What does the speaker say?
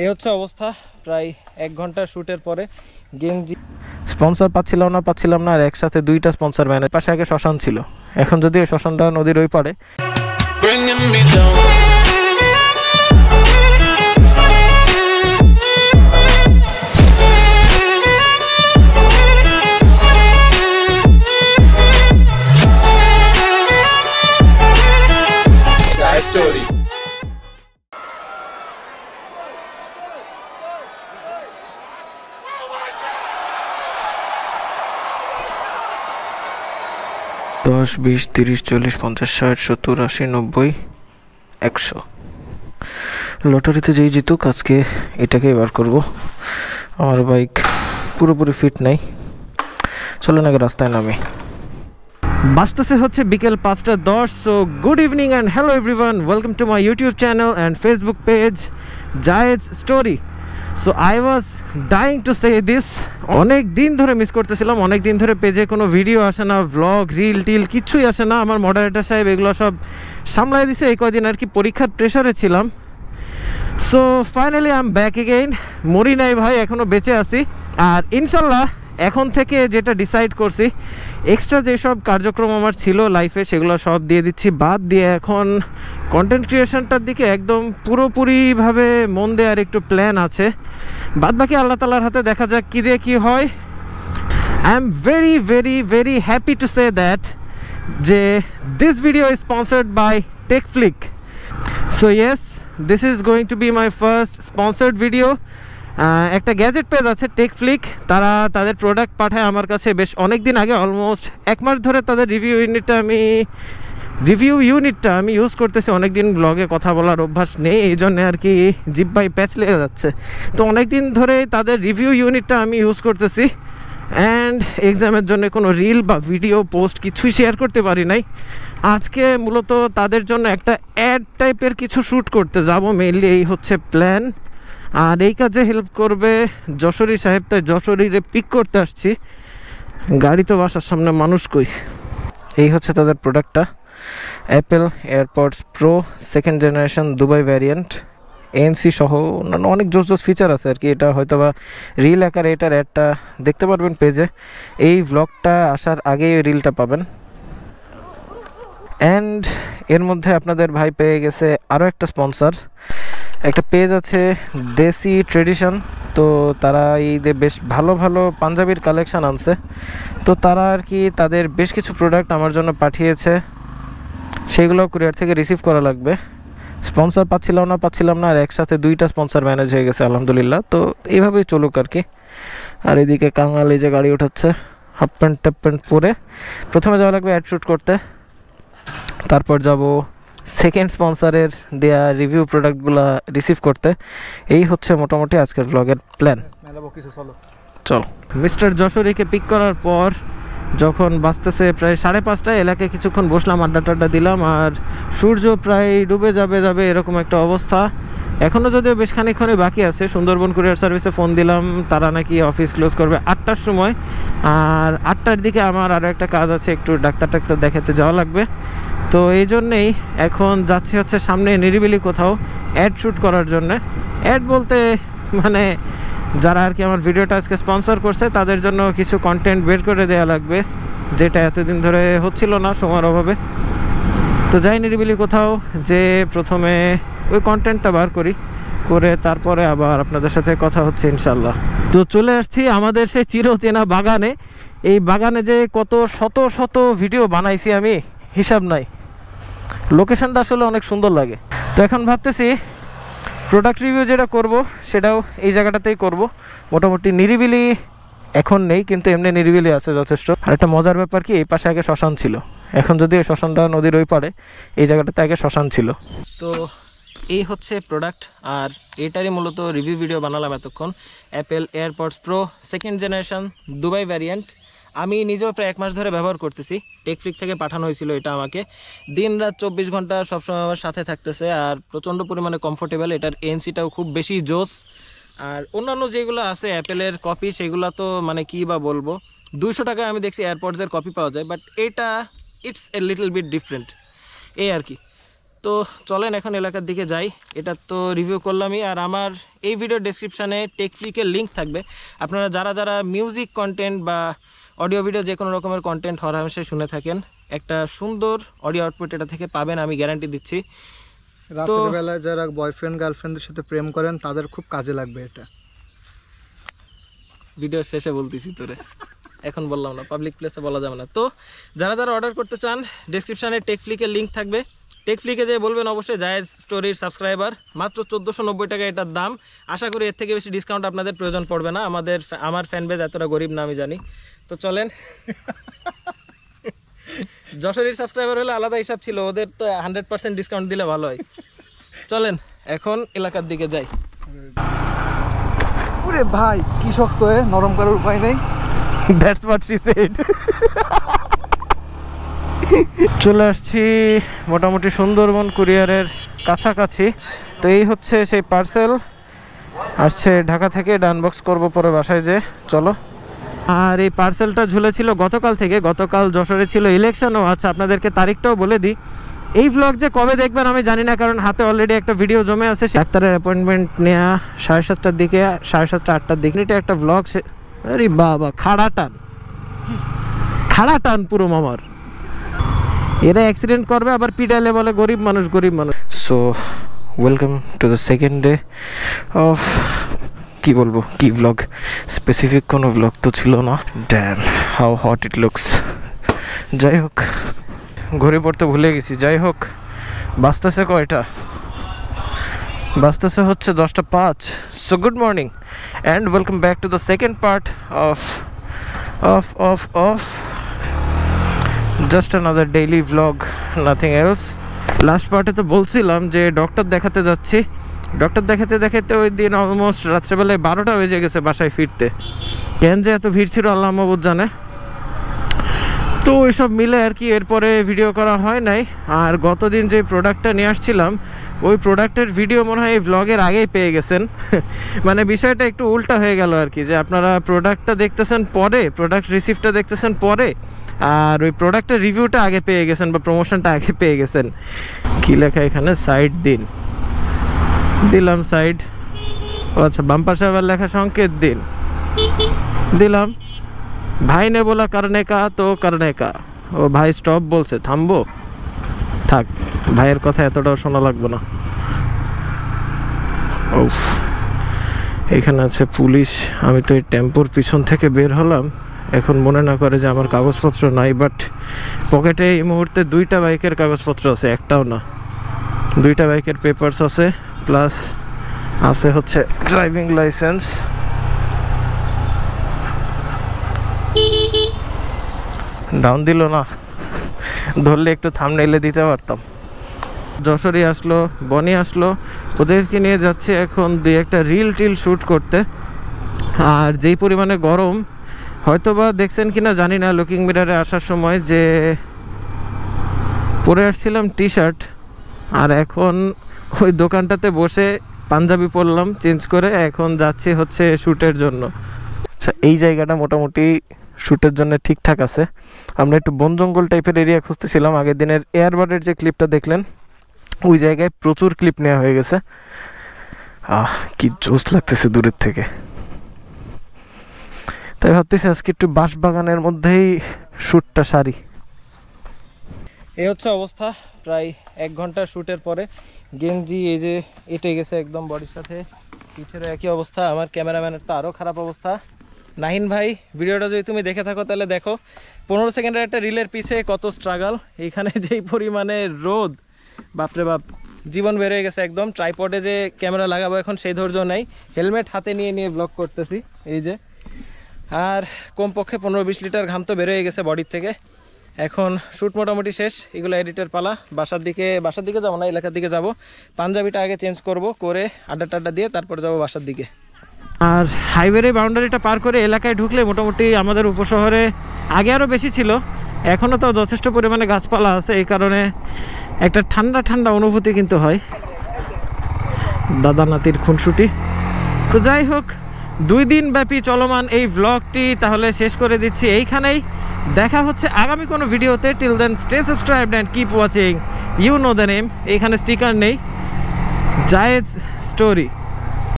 এই হচ্ছে অবস্থা প্রায় 1 ঘন্টা শ্যুটের পরে। গেঞ্জি স্পন্সর পাচ্ছিলাম না, আর একসাথে 2টা স্পন্সর ম্যানেজ। পাশে আগে শ্মশান ছিল, এখন যদি শ্মশানটা নদীর ওই পারে। Story. দশ 20 30 40 50 60 70 80 90 100 লটারিতে যেই জিতুক আজকে এটাকেই বার করব। আমার বাইক পুরোপুরি ফিট নাই, চলেন আগে রাস্তায় নামি। বাজতেছে হচ্ছে বিকেল 5:10। So good evening and hello everyone, welcome to my YouTube channel and Facebook page Zayed's story. So I was dying to say this, অনেক দিন ধরে মিস করতেছিলাম, অনেক দিন ধরে পেজে কোনো ভিডিও আসে না, ভ্লগ রিল টিল কিছুই আসে না। আমার মডারেটর সাহেব এগুলো সব সামলাই দিছে, এই কদিন আর কি পরীক্ষার প্রেশারে ছিলাম। So finally I am back again. মরি নাই ভাই, এখনও বেঁচে আছি। আর ইনশাল্লাহ এখন থেকে যেটা ডিসাইড করছি, এক্সট্রা যেসব কার্যক্রম আমার ছিল লাইফে সেগুলো সব দিয়ে দিচ্ছি বাদ দিয়ে এখন কন্টেন্ট ক্রিয়েশনটার দিকে একদম পুরোপুরিভাবে মন দেওয়ার একটু প্ল্যান আছে। বাদ বাকি আল্লাহ তাআলার হাতে, দেখা যাক কী দিয়ে কী হয়। I am very very very happy to say that যে this video is sponsored by TechFlick. So yes, this is going to be my first sponsored video. একটা গ্যাজেট পেজ আছে টেকফ্লিক, তারা তাদের প্রোডাক্ট পাঠায় আমার কাছে বেশ অনেক দিন আগে, অলমোস্ট 1 মাস ধরে তাদের রিভিউ ইউনিটটা আমি ইউজ করতেছি। অনেক দিন ব্লগে কথা বলার অভ্যাস নেই, এই জন্য আর কি জিব্বাই প্যাচ লেগে যাচ্ছে। তো অনেক দিন ধরে তাদের রিভিউ ইউনিটটা আমি ইউজ করতেছি। অ্যান্ড এক্সামের জন্য কোনো রিল বা ভিডিও পোস্ট কিছুই শেয়ার করতে পারি নাই। আজকে মূলত তাদের জন্য একটা অ্যাড টাইপের কিছু শ্যুট করতে যাব, মেইনলি এই হচ্ছে প্ল্যান। আর এই কাজে হেল্প করবে যশোরী সাহেব, তাই যশোরীরে পিক করতে আসছি। গাড়ি তো বাসার সামনে, মানুষ কই। এই হচ্ছে তাদের প্রোডাক্টটা, Apple AirPods pro 2nd generation Dubai variant, ANC সহ অন্যান্য অনেক জোস ফিচার আছে আর কি। এটা হয়তো বা রিল আকারে এটার অ্যাডটা দেখতে পারবেন পেজে, এই ভ্লগটা আসার আগেই রিলটা পাবেন। অ্যান্ড এর মধ্যে আপনাদের ভাই পেয়ে গেছে আরও একটা স্পন্সর। একটা পেজ আছে দেশি ট্রেডিশন, তো তারা ঈদে বেশ ভালো ভালো পাঞ্জাবির কালেকশান আনছে। তো তারা আর কি তাদের বেশ কিছু প্রোডাক্ট আমার জন্য পাঠিয়েছে, সেগুলো কুরিয়ার থেকে রিসিভ করা লাগবে। স্পন্সর পাচ্ছিলাম না, আর একসাথে 2টা স্পন্সর ম্যানেজ হয়ে গেছে আলহামদুলিল্লাহ। তো এইভাবেই চলুক আর কি। আর এদিকে কাঙাল এই যে গাড়ি উঠাচ্ছে, হাফ প্যান্ট পরে। প্রথমে যাওয়া লাগবে অ্যাড শ্যুট করতে, তারপর যাব সেকেন্ড স্পন্সরের দেয়া রিভিউ প্রোডাক্টগুলো রিসিভ করতে। এই হচ্ছে মোটামুটি আজকের ব্লগের প্ল্যান। চল। মিস্টার যশোরীকে পিক করার পর যখন বাজতেছে প্রায় 5:30, এলাকায় কিছুক্ষণ বসলাম, আড্ডা দিলাম। আর সূর্য প্রায় ডুবে যাবে এরকম একটা অবস্থা। এখনও যদিও বেশ খানিকক্ষণই বাকি আছে। সুন্দরবন কুরিয়ার সার্ভিসে ফোন দিলাম, তারা নাকি অফিস ক্লোজ করবে 8টার সময়। আর 8টার দিকে আমার আরও একটা কাজ আছে, একটু ডাক্তার দেখাতে যাওয়া লাগবে। তো এই জন্যেই এখন যাচ্ছি হচ্ছে সামনে নিরিবিলি কোথাও অ্যাড শ্যুট করার জন্যে। অ্যাড বলতে মানে যারা আর কি আমার ভিডিওটা আজকে স্পন্সর করছে তাদের জন্য কিছু কন্টেন্ট বের করে দেওয়া লাগবে, যেটা এতদিন ধরে হচ্ছিল না সময়ের অভাবে। তো যাই নিরিবিলি কোথাও, যে প্রথমে ওই কন্টেন্টটা বার করে তারপরে আবার আপনাদের সাথে কথা হচ্ছে ইনশাল্লাহ। তো চলে আসছি আমাদের সেই চিরচেনা বাগানে। এই বাগানে যে কত শত ভিডিও বানাইছি আমি, হিসাব নাই। লোকেশনটা আসলে অনেক সুন্দর লাগে। তো এখন ভাবতেছি প্রোডাক্ট রিভিউ যেটা করব সেটাও এই জায়গাটাতেই করব। মোটামুটি নিরিবিলি এখন নেই, কিন্তু এমনি নিরিবিলি আছে যথেষ্ট। আর একটা মজার ব্যাপার কি, এই পাশে আগে শ্মশান ছিল, এখন যদি এই শ্মশানটা নদীর ওই পারে, এই জায়গাটাতে আগে শ্মশান ছিল। তো এই হচ্ছে প্রোডাক্ট, আর এটারই মূলত রিভিউ ভিডিও বানালাম এতক্ষণ। Apple AirPods pro 2nd generation Dubai variant. আমি নিজেও প্রায় 1 মাস ধরে ব্যবহার করতেছি। টেকফ্লিক থেকে পাঠানো হয়েছিল এটা আমাকে। দিন রাত 24 ঘন্টা সবসময় আমার সাথে থাকতেছে, আর প্রচণ্ড পরিমাণে কমফোর্টেবল। এটার এনসিটাও খুব বেশি জোস। আর অন্যান্য যেগুলো আছে অ্যাপেলের কপি, সেগুলো তো মানে কী বা বলবো, 200 টাকায় আমি দেখছি এয়ারপডসের কপি পাওয়া যায়, বাট এটা it's a little bit different, এই আর কি। তো চলেন এখন এলাকার দিকে যাই। এটা তো রিভিউ করলামই, আর আমার এই ভিডিও ডেসক্রিপশানে টেকফ্লিকের লিঙ্ক থাকবে। আপনারা যারা যারা মিউজিক কন্টেন্ট বা অডিও ভিডিও যে কোনো রকমের কন্টেন্ট হরহামেশাই শুনে থাকেন, একটা সুন্দর অডিও আউটপুট এটা থেকে পাবেন, আমি গ্যারান্টি দিচ্ছি। রাতের বেলায় যারা বয়ফ্রেন্ড গার্লফ্রেন্ডের সাথে প্রেম করেন তাদের খুব কাজে লাগবে এটা। ভিডিওর শেষে বলতেছি তোরে, এখন বললাম না, পাবলিক প্লেসে বলা যাবে না। তো যারা যারা অর্ডার করতে চান ডেসক্রিপশানে টেকফ্লিকের লিঙ্ক থাকবে, টেকফ্লিকে যে বলবেন অবশ্যই জায়েজ স্টোরির সাবস্ক্রাইবার, মাত্র 1490 টাকা এটার দাম। আশা করি এর থেকে বেশি ডিসকাউন্ট আপনাদের প্রয়োজন পড়বে না, আমার ফ্যান বেজ এতটা গরিব না আমি জানি। তো চলেন, যশোরের সাবস্ক্রাইবার হলে আলাদা হিসাব ছিল, ওদের তো 100% ডিসকাউন্ট দিলে ভালো হয়। চলেন এখন এলাকার দিকে যাই। ওরে ভাই কি শক্ত, নরম করার উপায় নেই। That's what she said. চলে আসছি মোটামুটি সুন্দরবন কুরিয়ারের কাছাকাছি। তো এই হচ্ছে সেই পার্সেল, আসছে ঢাকা থেকে, ডানবক্স করব পরে বাসায় যে। চলো। আর এই পার্সেলটা ঝুলেছিল গতকাল থেকে, গতকাল যশোরে ছিল ইলেকশনও। আচ্ছা, আপনাদেরকে তারিখটাও বলে দিই। এই ব্লগ যে কবে দেখবেন আমি জানি না, কারণ হাতে অলরেডি একটা ভিডিও জমে আছে। ডাক্তারের অ্যাপয়েন্টমেন্ট নেওয়া 7:30টার দিকে, 7:30 8টার দিকে এটা একটা ব্লগ। আরে বাবা, খাড়া টান পুরো মামার। এরা অ্যাক্সিডেন্ট করবে আবার পিটাইলে বলে গরিব মানুষ। So welcome to the second day of, কি বলবো, কি ব্লগ, স্পেসিফিক কোনো ব্লগ তো ছিল না। Damn how hot it looks. যাই হোক, ঘড়ি পড়তে ভুলে গেছি। যাই হোক, বাজতেছে কয়টা? বাজতেছে হচ্ছে 10:05। So good morning and welcome back to the second part of just another daily vlog, nothing else. Last পার্টে তো বলছিলাম যে ডক্টর দেখাতে যাচ্ছি। ডক্টর দেখাতে ওই দিন অলমোস্ট রাত্রেবেলায় 12টা বেজে গেছে বাসায় ফিরতে। কেন যে এত ভিড় ছিল আল্লাহ মাহবুব জানে। তো ওইসব মিলে আর কি এরপরে ভিডিও করা হয় নাই। আর গতদিন যে প্রোডাক্টটা নিয়ে আসছিলাম, ওই প্রোডাক্টের ভিডিও মনে হয় এই ব্লগের আগেই পেয়ে গেছেন। মানে বিষয়টা একটু উল্টা হয়ে গেল আর কি, যে আপনারা প্রোডাক্টটা দেখতেছেন পরে, প্রোডাক্ট রিসিভটা দেখতেছেন পরে, আর ওই প্রোডাক্টের রিভিউটা আগে পেয়ে গেছেন বা প্রমোশনটা আগে পেয়ে গেছেন। কি লেখা এখানে? সাইড দিলাম সাইড। ও আচ্ছা, বাম্পার সাহেবের লেখা সংকেত দিলাম। ভাই নে বলা করনে কা তো করনে কা। ও ভাই স্টপ বলছে, থামবো। থাক, ভাইয়ের কথা এতটাও শোনা লাগবে না। ও, এখানে আছে পুলিশ। আমি তো এই টেম্পোর পিছন থেকে বের হলাম, এখন মনে না করে যে আমার কাগজপত্র নাই, বাট পকেটে এই মুহূর্তে 2টা বাইকের কাগজপত্র আছে, একটাও না। 2টা বাইকের পেপারস আছে, প্লাস আছে হচ্ছে ড্রাইভিং লাইসেন্স। ডাউন দিল না, ধরলে একটু থাম্বনেইলে দিতে পারতাম। যশোরী আসলো, বনি আসলো, ওদেরকে নিয়ে যাচ্ছে এখন 2-1টা রিল শ্যুট করতে। আর যেই পরিমাণে গরম, হয়তোবা দেখছেন কিনা জানি না, লুকিং মিরারে আসার সময় যে পরে আসছিলাম টি শার্ট, আর এখন ওই দোকানটাতে বসে পাঞ্জাবি পরলাম চেঞ্জ করে, এখন যাচ্ছি হচ্ছে শ্যুটের জন্য। আচ্ছা, এই জায়গাটা মোটামুটি শ্যুটের জন্য ঠিকঠাক আছে। আমরা একটু বন জঙ্গল টাইপের এরিয়া খুঁজতেছিলাম। আগের দিনের এয়ারবাডের যে ক্লিপটা দেখলেন, ওই জায়গায় প্রচুর ক্লিপ নেওয়া হয়ে গেছে। কি জোস লাগতেছে দূরের থেকে। তাই ভাবতেছি আজকে একটু বাঁশবাগানের মধ্যেই শ্যুটটা সারি। এই হচ্ছে অবস্থা প্রায় 1 ঘন্টা শ্যুটের পরে। গেঞ্জি এই যে এঁটে গেছে একদম বডির সাথে, পিঠেরও একই অবস্থা। আমার ক্যামেরাম্যানের তো আরও খারাপ অবস্থা। নাহিন ভাই, ভিডিওটা যদি তুমি দেখে থাকো তাহলে দেখো, 15 সেকেন্ডের একটা রিলের পিছে কত স্ট্রাগল। এইখানে যেই পরিমাণে রোদ, বাপরে বাপ, জীবন বের হয়ে গেছে একদম। ট্রাইপডে যে ক্যামেরা লাগাবো এখন সেই ধৈর্য নেই, হেলমেট হাতে নিয়ে ব্লগ করতেছি এই যে। আর কমপক্ষে 15-20 লিটার ঘাম তো বের হয়ে গেছে বডির থেকে। এখন শ্যুট মোটামুটি শেষ, এগুলো এডিটের পালা। বাসার দিকে যাবো না, এলাকার দিকে যাব। পাঞ্জাবিটা আগে চেঞ্জ করে আড্ডা দিয়ে তারপর যাব বাসার দিকে। আর হাইওয়ের বাউন্ডারিটা পার করে এলাকায় ঢুকলে মোটামুটি আমাদের উপশহরে আগে আরও বেশি ছিল, এখনও তো যথেষ্ট পরিমাণে গাছপালা আছে, এই কারণে একটা ঠান্ডা অনুভূতি কিন্তু হয়। দাদা নাতির খুনসুটি। তো যাই হোক, 2 দিন ব্যাপী চলমান এই ব্লগটি তাহলে শেষ করে দিচ্ছি এইখানেই। দেখা হচ্ছে আগামী কোনো ভিডিওতে। Till then stay subscribed and keep watching you know the name, এখানে স্টিকার নেই, জায়েজ স্টোরি।